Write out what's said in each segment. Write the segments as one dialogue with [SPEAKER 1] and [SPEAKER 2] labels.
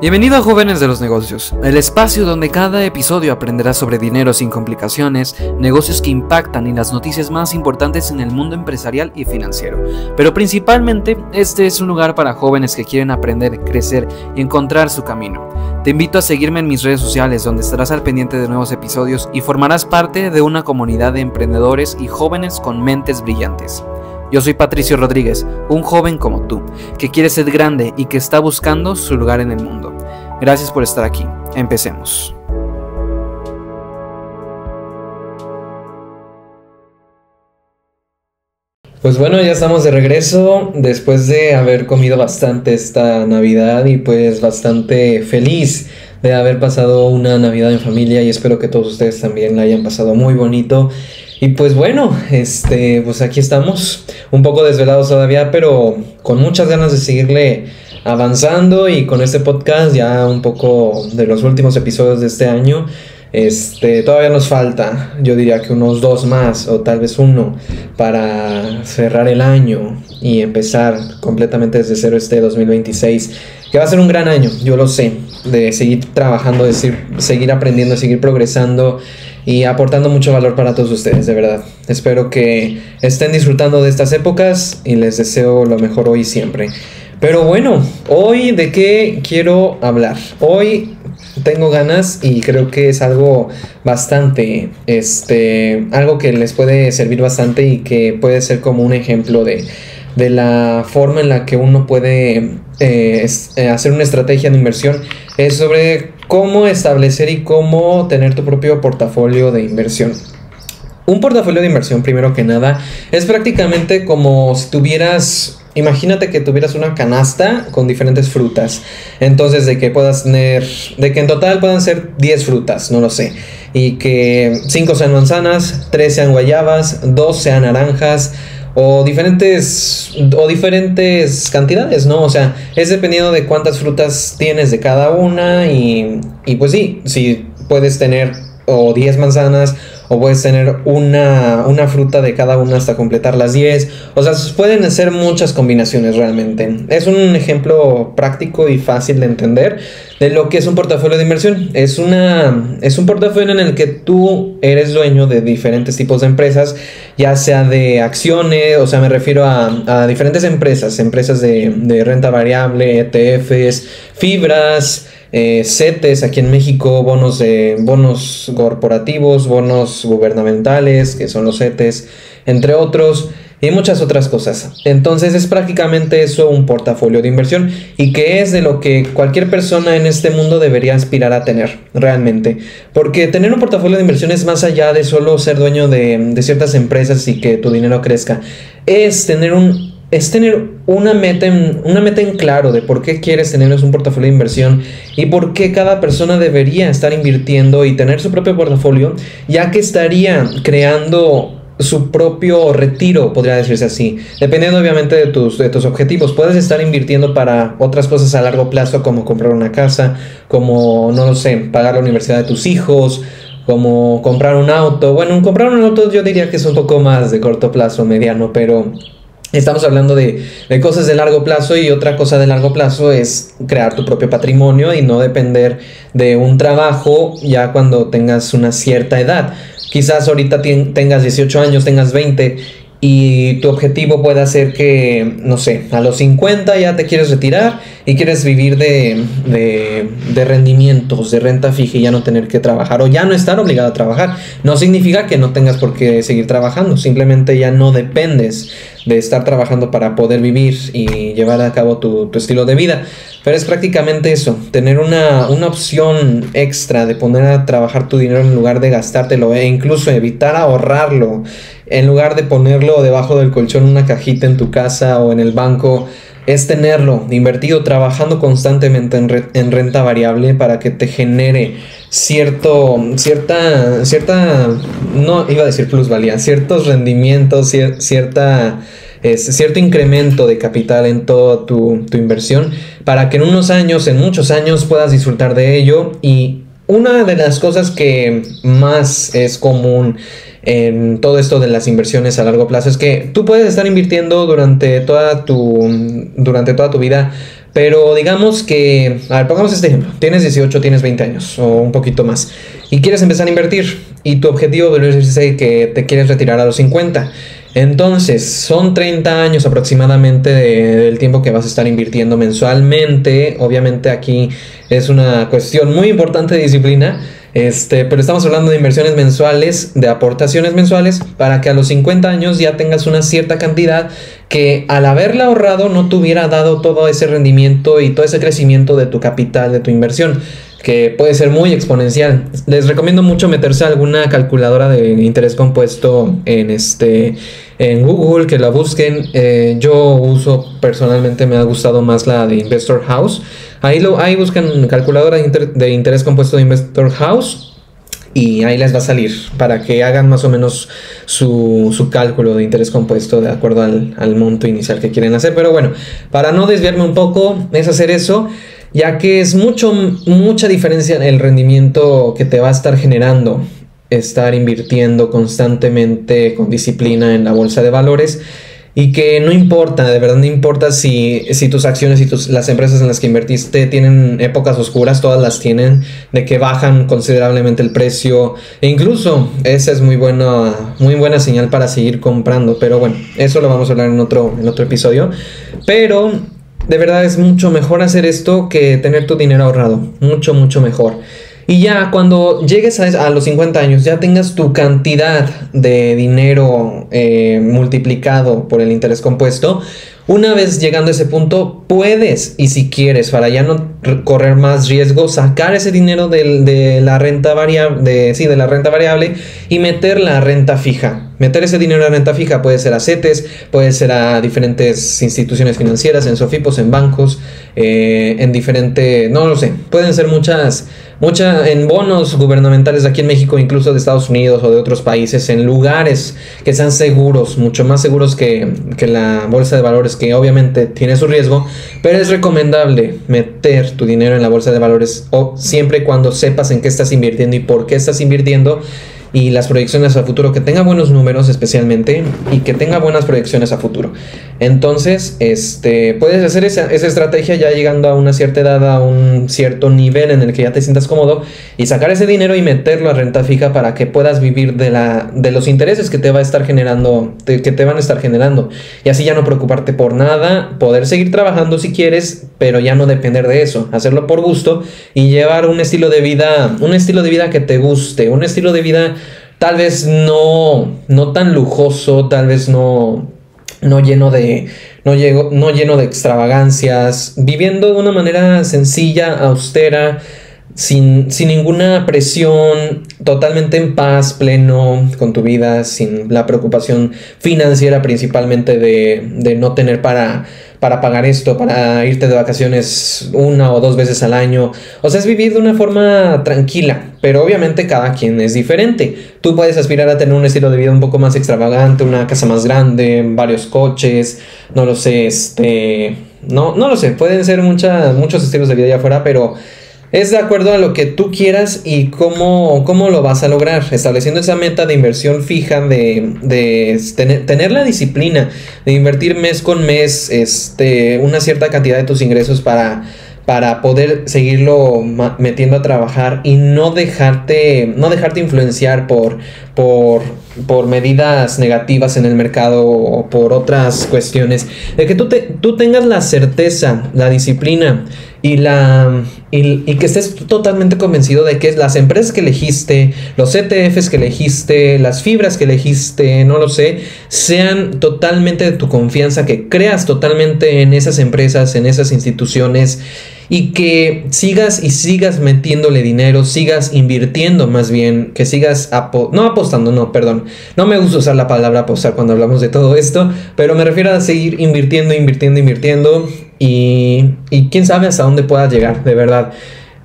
[SPEAKER 1] Bienvenido a Jóvenes de los Negocios, el espacio donde cada episodio aprenderás sobre dinero sin complicaciones, negocios que impactan y las noticias más importantes en el mundo empresarial y financiero. Pero principalmente, este es un lugar para jóvenes que quieren aprender, crecer y encontrar su camino. Te invito a seguirme en mis redes sociales, donde estarás al pendiente de nuevos episodios y formarás parte de una comunidad de emprendedores y jóvenes con mentes brillantes. Yo soy Patricio Rodríguez, un joven como tú, que quiere ser grande y que está buscando su lugar en el mundo. Gracias por estar aquí. Empecemos.
[SPEAKER 2] Pues bueno, ya estamos de regreso después de haber comido bastante esta Navidad y pues bastante feliz de haber pasado una Navidad en familia, y espero que todos ustedes también la hayan pasado muy bonito. Y pues bueno, pues aquí estamos, un poco desvelados todavía, pero con muchas ganas de seguirle avanzando, y con este podcast ya un poco de los últimos episodios de este año. Todavía nos falta, yo diría que unos 2 más o tal vez 1 para cerrar el año y empezar completamente desde cero este 2026, que va a ser un gran año, yo lo sé, de seguir trabajando, de seguir aprendiendo, de seguir progresando y aportando mucho valor para todos ustedes, de verdad. Espero que estén disfrutando de estas épocas y les deseo lo mejor hoy y siempre. Pero bueno, hoy ¿de qué quiero hablar? Hoy tengo ganas y creo que es algo bastante, algo que les puede servir bastante y que puede ser como un ejemplo de la forma en la que uno puede hacer una estrategia de inversión. Es sobre cómo establecer y cómo tener tu propio portafolio de inversión. Un portafolio de inversión, primero que nada, es prácticamente como si tuvieras... Imagínate que tuvieras una canasta con diferentes frutas. Entonces, de que en total puedan ser 10 frutas, no lo sé. Y que 5 sean manzanas, 3 sean guayabas, 2 sean naranjas, o diferentes cantidades, ¿no? O sea, es dependiendo de cuántas frutas tienes de cada una. Y pues sí, si puedes tener o 10 manzanas, o puedes tener una fruta de cada una hasta completar las 10. O sea, pueden hacer muchas combinaciones realmente. Es un ejemplo práctico y fácil de entender de lo que es un portafolio de inversión. Es un portafolio en el que tú eres dueño de diferentes tipos de empresas, ya sea de acciones, o sea, me refiero a diferentes empresas de renta variable, ETFs, fibras, CETES aquí en México, bonos corporativos, bonos gubernamentales, que son los CETES, entre otros, y muchas otras cosas. Entonces es prácticamente eso, un portafolio de inversión, y que es de lo que cualquier persona en este mundo debería aspirar a tener realmente, porque tener un portafolio de inversión es más allá de solo ser dueño de ciertas empresas y que tu dinero crezca. Es tener una meta en claro de por qué quieres tener un portafolio de inversión y por qué cada persona debería estar invirtiendo y tener su propio portafolio, ya que estaría creando su propio retiro, podría decirse así, dependiendo obviamente de tus objetivos. Puedes estar invirtiendo para otras cosas a largo plazo, como comprar una casa, como, no lo sé, pagar la universidad de tus hijos, como comprar un auto. Bueno, comprar un auto yo diría que es un poco más de corto plazo, mediano, pero... Estamos hablando de cosas de largo plazo, y otra cosa de largo plazo es crear tu propio patrimonio y no depender de un trabajo ya cuando tengas una cierta edad. Quizás ahorita tengas 18 años, tengas 20, y tu objetivo pueda ser que, no sé, a los 50 ya te quieres retirar y quieres vivir de rendimientos, de renta fija, y ya no tener que trabajar o ya no estar obligado a trabajar. No significa que no tengas por qué seguir trabajando, simplemente ya no dependes de estar trabajando para poder vivir y llevar a cabo tu estilo de vida. Pero es prácticamente eso, tener una opción extra de poner a trabajar tu dinero en lugar de gastártelo, e incluso evitar ahorrarlo, en lugar de ponerlo debajo del colchón en una cajita en tu casa o en el banco. Es tenerlo invertido, trabajando constantemente en renta variable para que te genere cierta, no iba a decir plusvalía, ciertos rendimientos, cierto incremento de capital en toda tu inversión, para que en muchos años puedas disfrutar de ello. Y una de las cosas que más es común en todo esto de las inversiones a largo plazo es que tú puedes estar invirtiendo durante toda tu vida Pero digamos que, a ver, pongamos este ejemplo. Tienes 18, tienes 20 años o un poquito más y quieres empezar a invertir y tu objetivo es que te quieres retirar a los 50. Entonces, son 30 años aproximadamente del tiempo que vas a estar invirtiendo mensualmente. Obviamente aquí es una cuestión muy importante de disciplina. Pero estamos hablando de inversiones mensuales, de aportaciones mensuales, para que a los 50 años ya tengas una cierta cantidad que al haberla ahorrado no te hubiera dado todo ese rendimiento y todo ese crecimiento de tu capital, de tu inversión, que puede ser muy exponencial. Les recomiendo mucho meterse a alguna calculadora de interés compuesto en Google, que la busquen. Yo uso personalmente, me ha gustado más la de Investor House. Ahí buscan calculadora de interés compuesto de Investor House y ahí les va a salir para que hagan más o menos su cálculo de interés compuesto de acuerdo al monto inicial que quieren hacer. Pero bueno, para no desviarme un poco, es hacer eso, ya que es mucha diferencia en el rendimiento que te va a estar generando estar invirtiendo constantemente con disciplina en la bolsa de valores. Y que no importa, de verdad no importa si tus acciones y las empresas en las que invertiste tienen épocas oscuras, todas las tienen, de que bajan considerablemente el precio. E incluso esa es muy buena señal para seguir comprando. Pero bueno, eso lo vamos a hablar en otro episodio. Pero de verdad es mucho mejor hacer esto que tener tu dinero ahorrado. Mucho, mucho mejor. Y ya cuando llegues a los 50 años, ya tengas tu cantidad de dinero multiplicado por el interés compuesto, una vez llegando a ese punto, puedes, y si quieres, para ya no correr más riesgo, sacar ese dinero de la renta variable, de la renta variable y meterla a renta fija. Meter ese dinero a renta fija puede ser a CETES, puede ser a diferentes instituciones financieras, en Sofipos, en bancos, en diferentes, no lo sé, pueden ser muchas en bonos gubernamentales de aquí en México, incluso de Estados Unidos o de otros países, en lugares que sean seguros, mucho más seguros que la bolsa de valores, que obviamente tiene su riesgo, pero es recomendable meter tu dinero en la bolsa de valores siempre y cuando sepas en qué estás invirtiendo y por qué estás invirtiendo. Y las proyecciones a futuro, que tenga buenos números especialmente y que tenga buenas proyecciones a futuro. Entonces, puedes hacer esa estrategia ya llegando a una cierta edad, a un cierto nivel en el que ya te sientas cómodo, y sacar ese dinero y meterlo a renta fija para que puedas vivir de los intereses que te va a estar generando, que te van a estar generando. Y así ya no preocuparte por nada, poder seguir trabajando si quieres, pero ya no depender de eso, hacerlo por gusto y llevar un estilo de vida que te guste, un estilo de vida tal vez no tan lujoso, tal vez no lleno de extravagancias, viviendo de una manera sencilla, austera, sin ninguna presión, totalmente en paz, pleno con tu vida, sin la preocupación financiera principalmente de no tener para pagar esto, para irte de vacaciones 1 o 2 veces al año. O sea, es vivir de una forma tranquila, pero obviamente cada quien es diferente. Tú puedes aspirar a tener un estilo de vida un poco más extravagante, una casa más grande, varios coches, no lo sé, no lo sé, pueden ser muchos estilos de vida allá afuera, pero es de acuerdo a lo que tú quieras y cómo lo vas a lograr, estableciendo esa meta de inversión fija, de tener la disciplina, de invertir mes con mes una cierta cantidad de tus ingresos para poder seguirlo metiendo a trabajar y no dejarte influenciar por medidas negativas en el mercado o por otras cuestiones, de que tú tengas la certeza, la disciplina y que estés totalmente convencido de que las empresas que elegiste, los ETFs que elegiste, las fibras que elegiste, no lo sé, sean totalmente de tu confianza, que creas totalmente en esas empresas, en esas instituciones, y que sigas metiéndole dinero, sigas invirtiendo más bien, que sigas no me gusta usar la palabra apostar cuando hablamos de todo esto, pero me refiero a seguir invirtiendo y quién sabe hasta dónde puedas llegar, de verdad.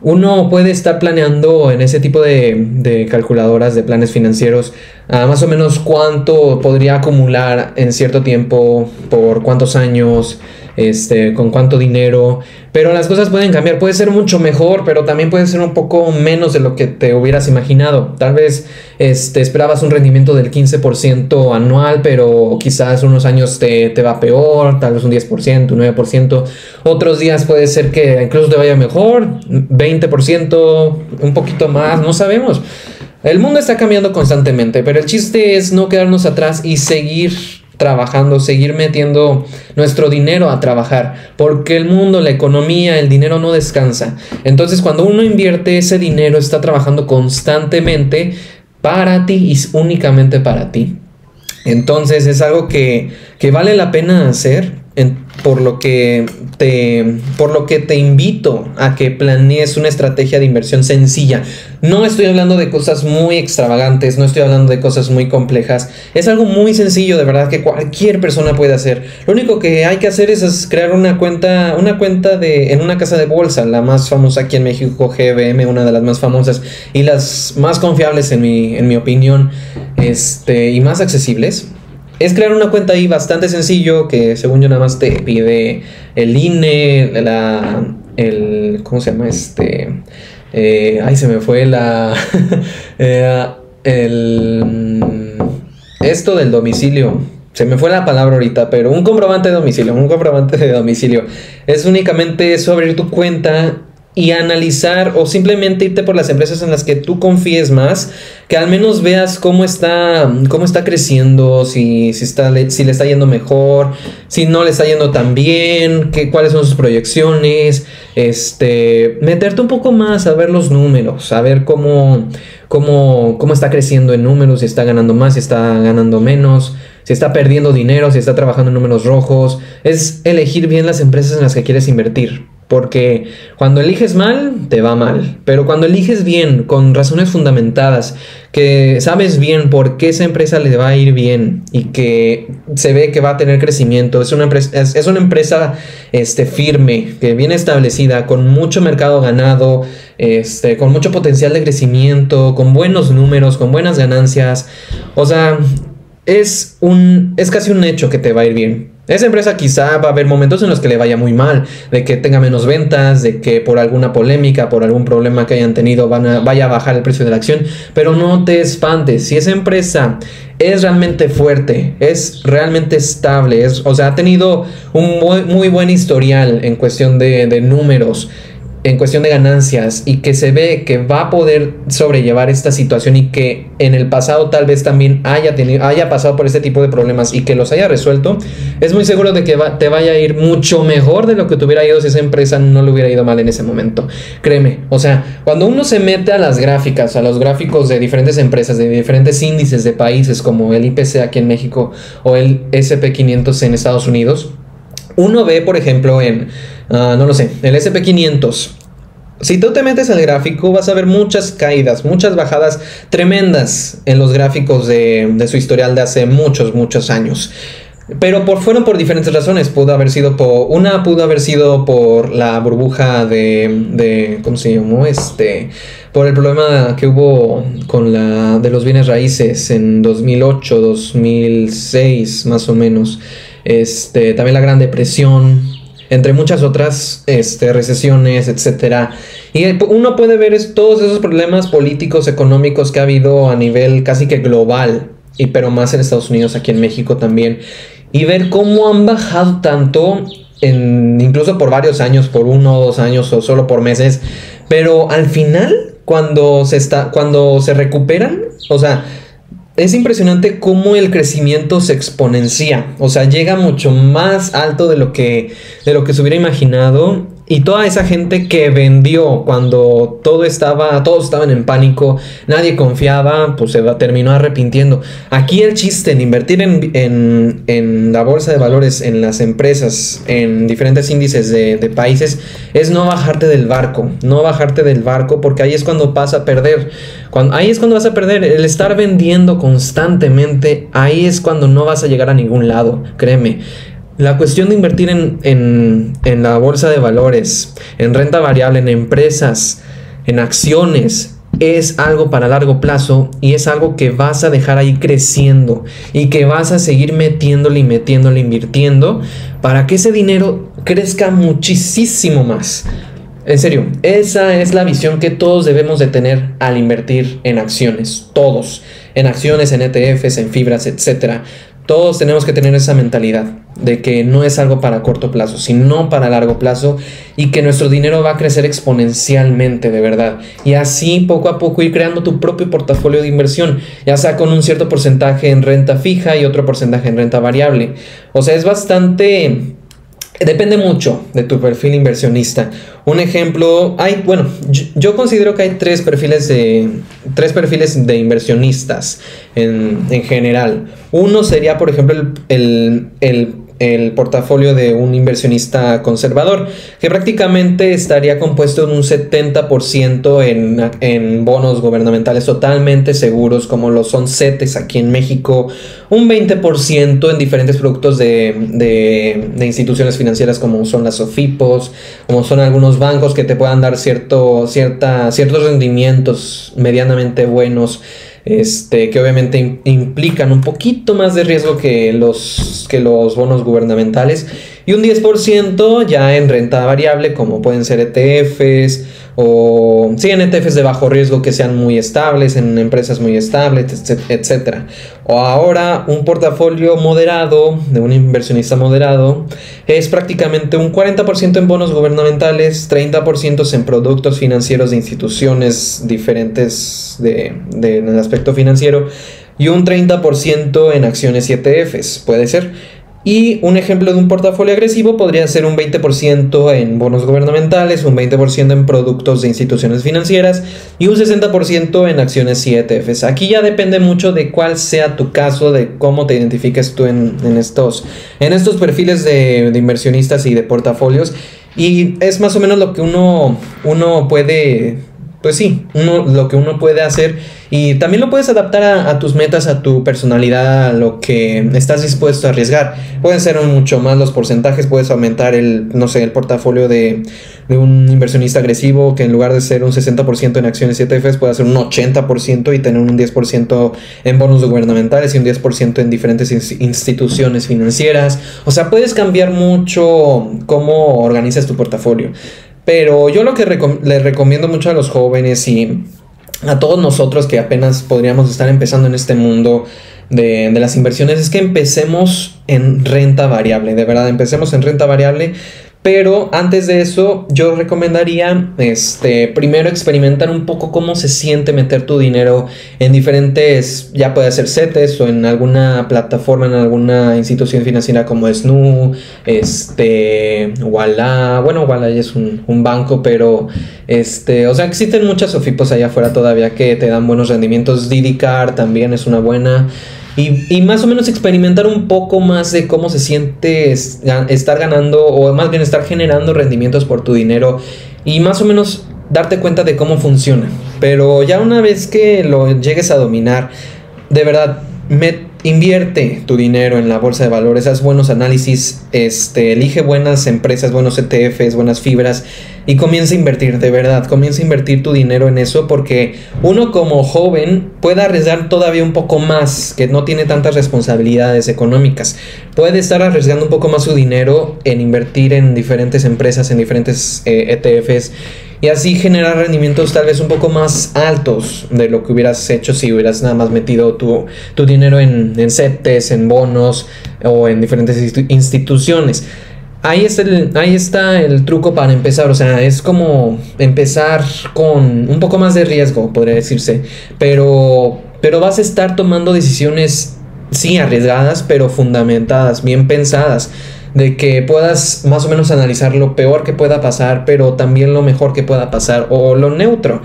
[SPEAKER 2] Uno puede estar planeando en ese tipo de calculadoras de planes financieros más o menos cuánto podría acumular en cierto tiempo, por cuántos años, con cuánto dinero, pero las cosas pueden cambiar, puede ser mucho mejor, pero también puede ser un poco menos de lo que te hubieras imaginado. Tal vez esperabas un rendimiento del 15% anual, pero quizás unos años te va peor, tal vez un 10%, un 9%. Otros días puede ser que incluso te vaya mejor, 20%, un poquito más, no sabemos. El mundo está cambiando constantemente, pero el chiste es no quedarnos atrás y seguir trabajando, seguir metiendo nuestro dinero a trabajar, porque el mundo, la economía, el dinero no descansa. Entonces, cuando uno invierte ese dinero, está trabajando constantemente para ti y únicamente para ti. Entonces, es algo que vale la pena hacer. Por lo que te invito a que planees una estrategia de inversión sencilla. No estoy hablando de cosas muy extravagantes, no estoy hablando de cosas muy complejas. Es algo muy sencillo, de verdad, que cualquier persona puede hacer. Lo único que hay que hacer es crear una cuenta en una casa de bolsa, la más famosa aquí en México, GBM, una de las más famosas y las más confiables en mi opinión, y más accesibles. Es crear una cuenta ahí bastante sencillo, que según yo nada más te pide el INE, ¿cómo se llama? Se me fue esto del domicilio. Se me fue la palabra ahorita, pero un comprobante de domicilio. Es únicamente eso, abrir tu cuenta y analizar o simplemente irte por las empresas en las que tú confíes más, que al menos veas cómo está creciendo, si le está yendo mejor, si no le está yendo tan bien, cuáles son sus proyecciones, meterte un poco más a ver los números, a ver cómo está creciendo en números, si está ganando más, si está ganando menos, si está perdiendo dinero, si está trabajando en números rojos. Es elegir bien las empresas en las que quieres invertir. Porque cuando eliges mal, te va mal. Pero cuando eliges bien, con razones fundamentadas, que sabes bien por qué esa empresa le va a ir bien y que se ve que va a tener crecimiento, es una empresa firme, que bien establecida, con mucho mercado ganado, con mucho potencial de crecimiento, con buenos números, con buenas ganancias. O sea, es casi un hecho que te va a ir bien. Esa empresa quizá va a haber momentos en los que le vaya muy mal, de que tenga menos ventas, de que por alguna polémica, por algún problema que hayan tenido vaya a bajar el precio de la acción, pero no te espantes. Si esa empresa es realmente fuerte, es realmente estable, ha tenido un muy buen historial en cuestión de números, en cuestión de ganancias, y que se ve que va a poder sobrellevar esta situación y que en el pasado tal vez también haya pasado por este tipo de problemas y que los haya resuelto, es muy seguro de que te vaya a ir mucho mejor de lo que te hubiera ido si esa empresa no le hubiera ido mal en ese momento. Créeme, cuando uno se mete a las gráficas, a los gráficos de diferentes empresas, de diferentes índices de países como el IPC aquí en México o el SP500 en Estados Unidos, uno ve, por ejemplo, el SP500. Si tú te metes al gráfico, vas a ver muchas caídas, muchas bajadas tremendas en los gráficos de su historial de hace muchos años. Pero fueron por diferentes razones. Pudo haber sido por la burbuja de ¿cómo se llamó? Por el problema que hubo de los bienes raíces en 2008, 2006, más o menos. También la Gran Depresión, entre muchas otras recesiones, etcétera. Y uno puede ver todos esos problemas políticos, económicos que ha habido a nivel casi que global, pero más en Estados Unidos, aquí en México también, y ver cómo han bajado tanto, incluso por varios años, por 1 o 2 años o solo por meses, pero al final, cuando se recuperan, es impresionante cómo el crecimiento se exponencia. Llega mucho más alto de lo que se hubiera imaginado. Y toda esa gente que vendió cuando todos estaban en pánico, nadie confiaba, pues terminó arrepintiendo. Aquí el chiste en invertir en la bolsa de valores, en las empresas, en diferentes índices de países, es no bajarte del barco. No bajarte del barco, porque ahí es cuando vas a perder. Ahí es cuando vas a perder. El estar vendiendo constantemente, ahí es cuando no vas a llegar a ningún lado, créeme. La cuestión de invertir en la bolsa de valores, en renta variable, en empresas, en acciones, es algo para largo plazo y es algo que vas a dejar ahí creciendo y que vas a seguir metiéndole, invirtiendo para que ese dinero crezca muchísimo más. En serio, esa es la visión que todos debemos de tener al invertir en acciones, todos, en acciones, en ETFs, en fibras, etcétera. Todos tenemos que tener esa mentalidad de que no es algo para corto plazo, sino para largo plazo, y que nuestro dinero va a crecer exponencialmente, de verdad. Y así poco a poco ir creando tu propio portafolio de inversión, ya sea con un cierto porcentaje en renta fija y otro porcentaje en renta variable. O sea, es bastante... Depende mucho de tu perfil inversionista. Un ejemplo, yo considero que hay tres perfiles de inversionistas en general. Uno sería, por ejemplo, el portafolio de un inversionista conservador, que prácticamente estaría compuesto en un 70% en bonos gubernamentales totalmente seguros, como lo son CETES aquí en México, un 20% en diferentes productos de instituciones financieras, como son las SOFIPOS, como son algunos bancos que te puedan dar ciertos rendimientos medianamente buenos, que obviamente implican un poquito más de riesgo que los bonos gubernamentales, y un 10% ya en renta variable, como pueden ser ETFs, o sí, en ETFs de bajo riesgo que sean muy estables, en empresas muy estables, etcétera. O ahora un portafolio moderado, de un inversionista moderado, es prácticamente un 40% en bonos gubernamentales, 30% en productos financieros de instituciones diferentes en el aspecto financiero, y un 30% en acciones y ETFs, puede ser. Y un ejemplo de un portafolio agresivo podría ser un 20% en bonos gubernamentales, un 20% en productos de instituciones financieras y un 60% en acciones y ETFs. Aquí ya depende mucho de cuál sea tu caso, de cómo te identifiques tú en estos perfiles de inversionistas y de portafolios. Y es más o menos lo que uno puede... Pues sí, lo que uno puede hacer, y también lo puedes adaptar a tus metas, a tu personalidad, a lo que estás dispuesto a arriesgar. Pueden ser mucho más los porcentajes, puedes aumentar el portafolio de un inversionista agresivo, que en lugar de ser un 60% en acciones y ETFs puede ser un 80% y tener un 10% en bonos gubernamentales y un 10% en diferentes instituciones financieras. O sea, puedes cambiar mucho cómo organizas tu portafolio. Pero yo lo que le recomiendo mucho a los jóvenes y a todos nosotros que apenas podríamos estar empezando en este mundo de las inversiones es que empecemos en renta variable. De verdad, empecemos en renta variable. Pero antes de eso, yo recomendaría primero experimentar un poco cómo se siente meter tu dinero en diferentes, ya puede ser CETES o en alguna plataforma, en alguna institución financiera como SNU, Ualá. Bueno, Ualá ya es un banco, pero o sea, existen muchas SOFIPOS allá afuera todavía que te dan buenos rendimientos. DidiCard también es una buena. Y más o menos experimentar un poco más de cómo se siente estar ganando, o más bien estar generando rendimientos por tu dinero, y más o menos darte cuenta de cómo funciona. Pero ya una vez que lo llegues a dominar, de verdad, invierte tu dinero en la bolsa de valores, haz buenos análisis, elige buenas empresas, buenos ETFs, buenas fibras, y comienza a invertir, de verdad, comienza a invertir tu dinero en eso, porque uno como joven puede arriesgar todavía un poco más, que no tiene tantas responsabilidades económicas, puede estar arriesgando un poco más su dinero en invertir en diferentes empresas, en diferentes ETFs, y así generar rendimientos tal vez un poco más altos de lo que hubieras hecho si hubieras nada más metido tu dinero en CETES, en bonos o en diferentes instituciones. Ahí está el truco para empezar. O sea, es como empezar con un poco más de riesgo, podría decirse, pero vas a estar tomando decisiones, sí, arriesgadas, pero fundamentadas, bien pensadas, de que puedas más o menos analizar lo peor que pueda pasar, pero también lo mejor que pueda pasar, o lo neutro,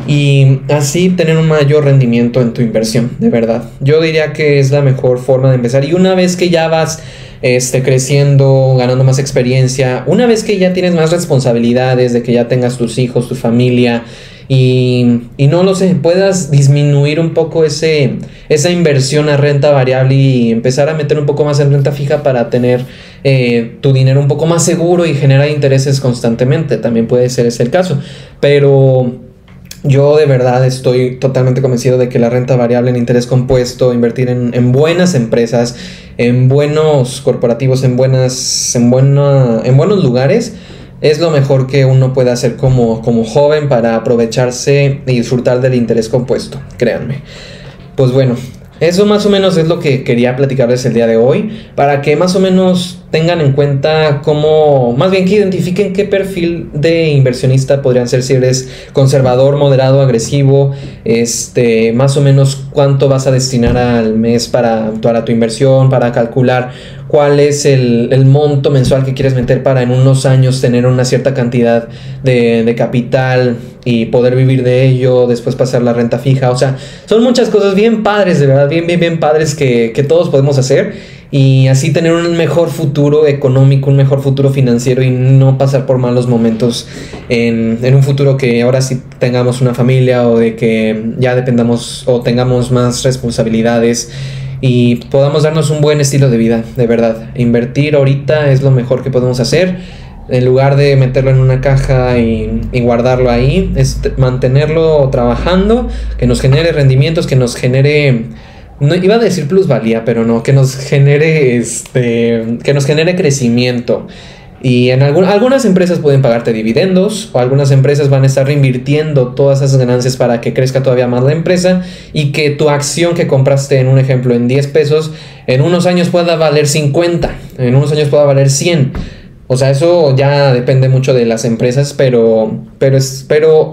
[SPEAKER 2] y así tener un mayor rendimiento en tu inversión. De verdad, yo diría que es la mejor forma de empezar. Y una vez que ya vas creciendo, ganando más experiencia, una vez que ya tienes más responsabilidades, de que ya tengas tus hijos, tu familia, y no lo sé, puedas disminuir un poco esa inversión a renta variable y empezar a meter un poco más en renta fija para tener tu dinero un poco más seguro y generar intereses constantemente. También puede ser ese el caso, pero yo de verdad estoy totalmente convencido de que la renta variable en interés compuesto, invertir en buenas empresas, en buenos corporativos, en buenos lugares, es lo mejor que uno puede hacer como joven para aprovecharse y disfrutar del interés compuesto, créanme. Pues bueno, eso más o menos es lo que quería platicarles el día de hoy, para que más o menos tengan en cuenta más bien que identifiquen qué perfil de inversionista podrían ser, si eres conservador, moderado, agresivo, más o menos cuánto vas a destinar al mes para tu inversión, para calcular cuál es el monto mensual que quieres meter para en unos años tener una cierta cantidad de capital y poder vivir de ello, después pasar la renta fija. O sea, son muchas cosas bien padres, de verdad, bien padres que todos podemos hacer, y así tener un mejor futuro económico, un mejor futuro financiero, y no pasar por malos momentos en un futuro que ahora sí tengamos una familia, o de que ya dependamos o tengamos más responsabilidades y podamos darnos un buen estilo de vida. De verdad, invertir ahorita es lo mejor que podemos hacer. En lugar de meterlo en una caja y guardarlo ahí, es mantenerlo trabajando, que nos genere rendimientos, que nos genere, no iba a decir plusvalía, pero no, que nos genere crecimiento. Y en algunas empresas pueden pagarte dividendos, o algunas empresas van a estar reinvirtiendo todas esas ganancias para que crezca todavía más la empresa, y que tu acción que compraste, en un ejemplo, en 10 pesos, en unos años pueda valer 50, en unos años pueda valer 100. O sea, eso ya depende mucho de las empresas, pero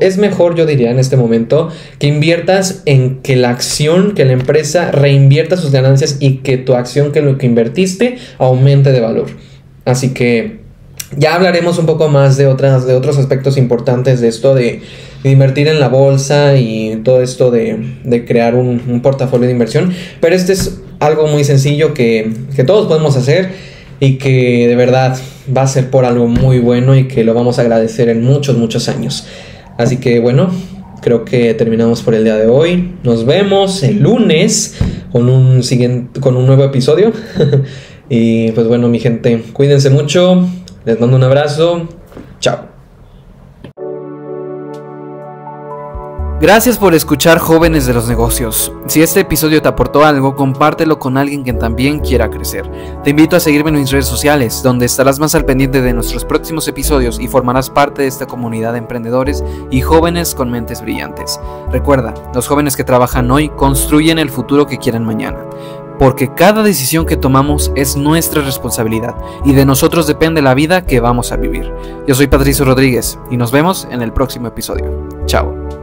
[SPEAKER 2] es mejor, yo diría, en este momento, que inviertas en que la acción, que la empresa reinvierta sus ganancias, y que tu acción, que lo que invertiste, aumente de valor. Así que ya hablaremos un poco más de otros aspectos importantes de esto de invertir en la bolsa y todo esto de crear un portafolio de inversión. Pero este es algo muy sencillo que todos podemos hacer, y que de verdad va a ser por algo muy bueno, y que lo vamos a agradecer en muchos años. Así que bueno, creo que terminamos por el día de hoy. Nos vemos el lunes con un nuevo episodio. Y pues bueno, mi gente, cuídense mucho. Les mando un abrazo. Chao.
[SPEAKER 1] Gracias por escuchar, Jóvenes de los Negocios. Si este episodio te aportó algo, compártelo con alguien que también quiera crecer. Te invito a seguirme en mis redes sociales, donde estarás más al pendiente de nuestros próximos episodios y formarás parte de esta comunidad de emprendedores y jóvenes con mentes brillantes. Recuerda, los jóvenes que trabajan hoy construyen el futuro que quieren mañana, porque cada decisión que tomamos es nuestra responsabilidad, y de nosotros depende la vida que vamos a vivir. Yo soy Patricio Rodríguez, y nos vemos en el próximo episodio. Chao.